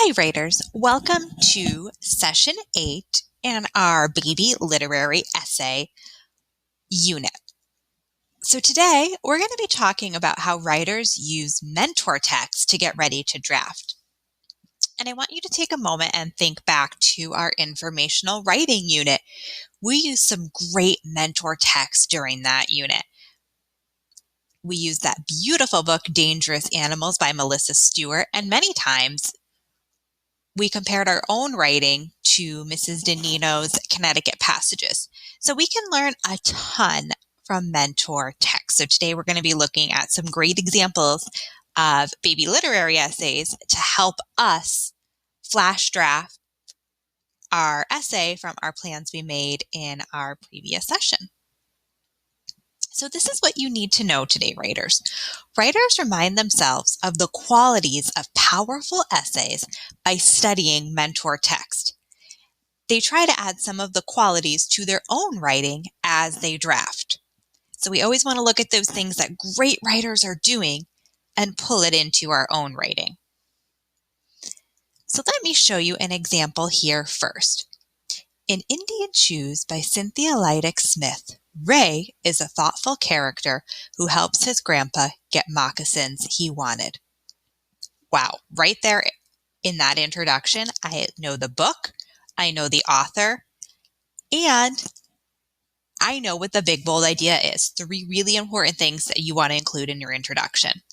Hi, writers. Welcome to session 8 in our baby literary essay unit. So today we're going to be talking about how writers use mentor texts to get ready to draft. And I want you to take a moment and think back to our informational writing unit. We used some great mentor texts during that unit. We used that beautiful book, Dangerous Animals by Melissa Stewart, and many times we compared our own writing to Mrs. DeNino's Connecticut Passages. So we can learn a ton from mentor text. So today we're going to be looking at some great examples of baby literary essays to help us flash draft our essay from our plans we made in our previous session. So this is what you need to know today, writers. Writers remind themselves of the qualities of powerful essays by studying mentor text. They try to add some of the qualities to their own writing as they draft. So we always want to look at those things that great writers are doing and pull it into our own writing. So let me show you an example here first. In Indian Shoes by Cynthia Lydic Smith, Ray is a thoughtful character who helps his grandpa get moccasins he wanted. Wow, right there in that introduction, I know the book, I know the author, and I know what the big bold idea is. 3 really important things that you want to include in your introduction.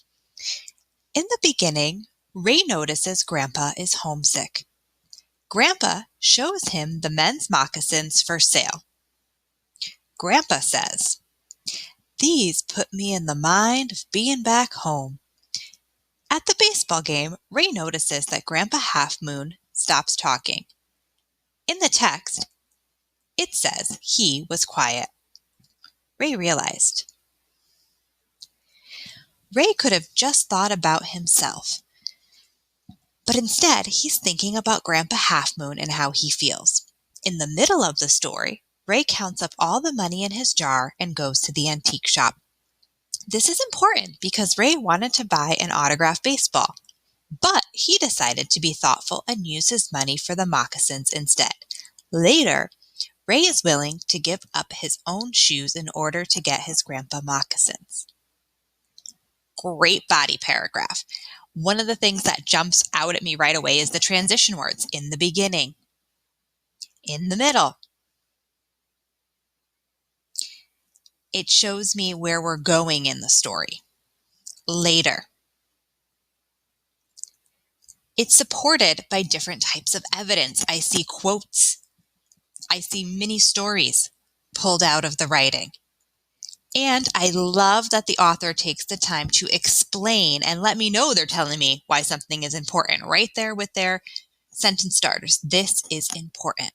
In the beginning, Ray notices Grandpa is homesick. Grandpa shows him the men's moccasins for sale. Grandpa says, "These put me in the mind of being back home." At the baseball game, Ray notices that Grandpa Half Moon stops talking. In the text, it says he was quiet. Ray realized. Ray could have just thought about himself, but instead he's thinking about Grandpa Half Moon and how he feels. In the middle of the story, Ray counts up all the money in his jar and goes to the antique shop. This is important because Ray wanted to buy an autographed baseball, but he decided to be thoughtful and use his money for the moccasins instead. Later, Ray is willing to give up his own shoes in order to get his grandpa moccasins. Great body paragraph. One of the things that jumps out at me right away is the transition words in the beginning, in the middle. It shows me where we're going in the story. Later. It's supported by different types of evidence. I see quotes. I see mini stories pulled out of the writing. And I love that the author takes the time to explain and let me know they're telling me why something is important right there with their sentence starters. This is important.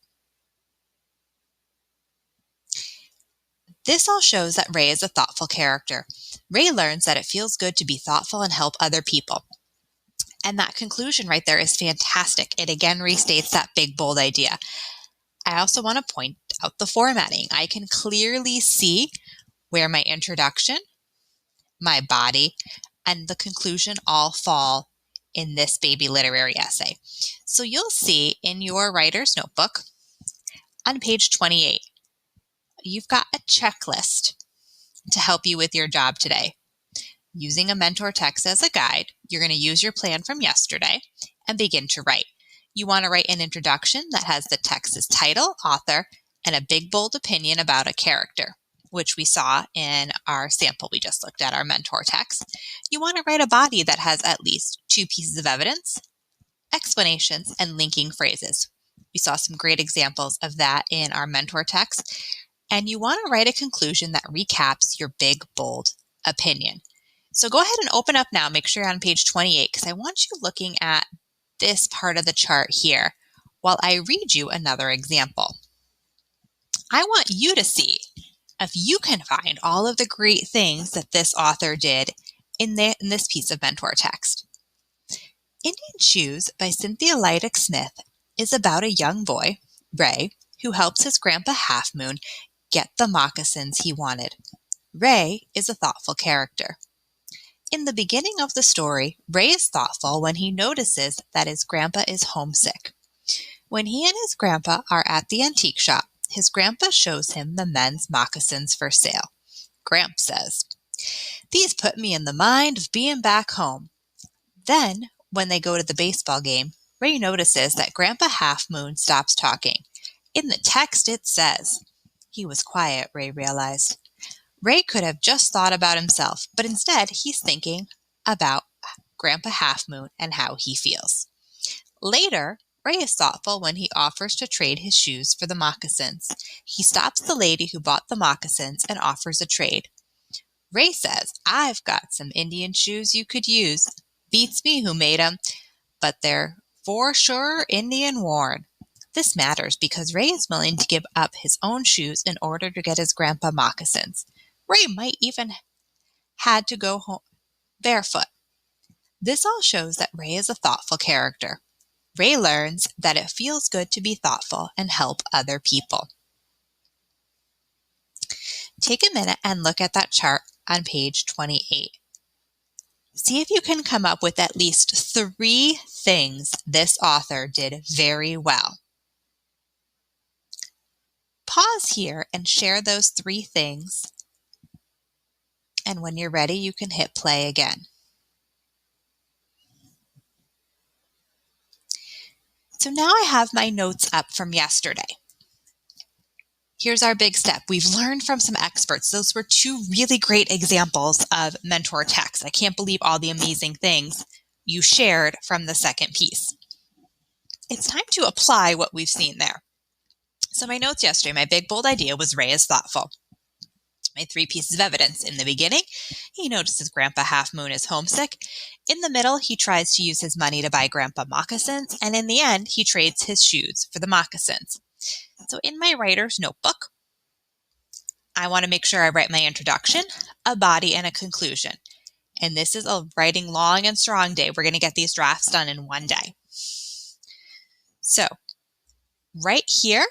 This all shows that Ray is a thoughtful character. Ray learns that it feels good to be thoughtful and help other people. And that conclusion right there is fantastic. It again restates that big, bold idea. I also want to point out the formatting. I can clearly see where my introduction, my body, and the conclusion all fall in this baby literary essay. So you'll see in your writer's notebook on page 28, you've got a checklist to help you with your job today. Using a mentor text as a guide, you're going to use your plan from yesterday and begin to write. You want to write an introduction that has the text's title, author, and a big bold opinion about a character, which we saw in our sample we just looked at, our mentor text. You want to write a body that has at least 2 pieces of evidence, explanations, and linking phrases. We saw some great examples of that in our mentor text. And you want to write a conclusion that recaps your big, bold opinion. So go ahead and open up now. Make sure you're on page 28 because I want you looking at this part of the chart here while I read you another example. I want you to see if you can find all of the great things that this author did in this piece of mentor text. Indian Shoes by Cynthia Lydic Smith is about a young boy, Ray, who helps his grandpa Half Moon get the moccasins he wanted. Ray is a thoughtful character. In the beginning of the story, Ray is thoughtful when he notices that his grandpa is homesick. When he and his grandpa are at the antique shop, his grandpa shows him the men's moccasins for sale. Gramp says, "These put me in the mind of being back home." Then, when they go to the baseball game, Ray notices that Grandpa Half Moon stops talking. In the text it says, he was quiet, Ray realized. Ray could have just thought about himself, but instead he's thinking about Grandpa Half Moon and how he feels. Later, Ray is thoughtful when he offers to trade his shoes for the moccasins. He stops the lady who bought the moccasins and offers a trade. Ray says, "I've got some Indian shoes you could use. Beats me who made 'em, but they're for sure Indian worn." This matters because Ray is willing to give up his own shoes in order to get his grandpa moccasins. Ray might even had to go home barefoot. This all shows that Ray is a thoughtful character. Ray learns that it feels good to be thoughtful and help other people. Take a minute and look at that chart on page 28. See if you can come up with at least 3 things this author did very well. Pause here and share those 3 things. And when you're ready, you can hit play again. So now I have my notes up from yesterday. Here's our big step. We've learned from some experts. Those were 2 really great examples of mentor text. I can't believe all the amazing things you shared from the second piece. It's time to apply what we've seen there. So my notes yesterday, my big bold idea was Ray is thoughtful. My 3 pieces of evidence. In the beginning, he notices Grandpa Half Moon is homesick. In the middle, he tries to use his money to buy Grandpa moccasins. And in the end, he trades his shoes for the moccasins. So in my writer's notebook, I want to make sure I write my introduction, a body, and a conclusion. And this is a writing long and strong day. We're going to get these drafts done in one day. So right here,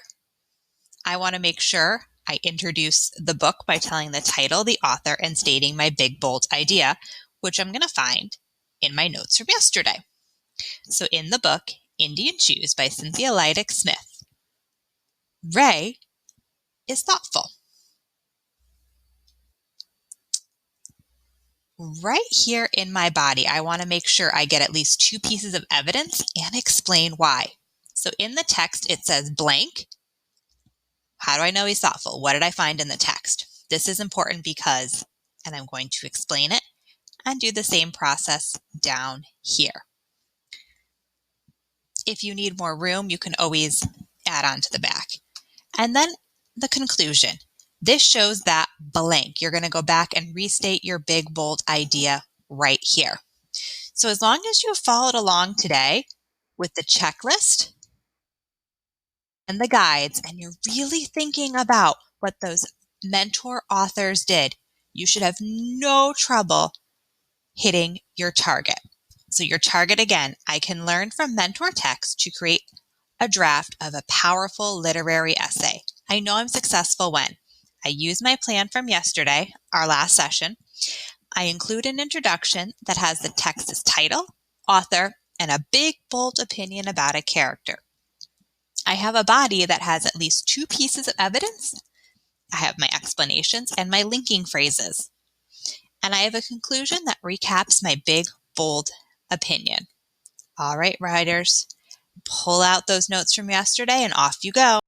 I want to make sure I introduce the book by telling the title, the author, and stating my big, bold idea, which I'm going to find in my notes from yesterday. So in the book, Indian Shoes by Cynthia Leidick Smith, Ray is thoughtful. Right here in my body, I want to make sure I get at least 2 pieces of evidence and explain why. So in the text, it says blank. How do I know he's thoughtful? What did I find in the text? This is important because, and I'm going to explain it and do the same process down here. If you need more room, you can always add on to the back. And then the conclusion. This shows that blank. You're going to go back and restate your big, bold idea right here. So as long as you have followed along today with the checklist and the guides, and you're really thinking about what those mentor authors did, you should have no trouble hitting your target. So your target again, I can learn from mentor text to create a draft of a powerful literary essay. I know I'm successful when I use my plan from yesterday, our last session. I include an introduction that has the text's title, author, and a big, bold opinion about a character. I have a body that has at least 2 pieces of evidence. I have my explanations and my linking phrases. And I have a conclusion that recaps my big, bold opinion. All right, writers, pull out those notes from yesterday and off you go.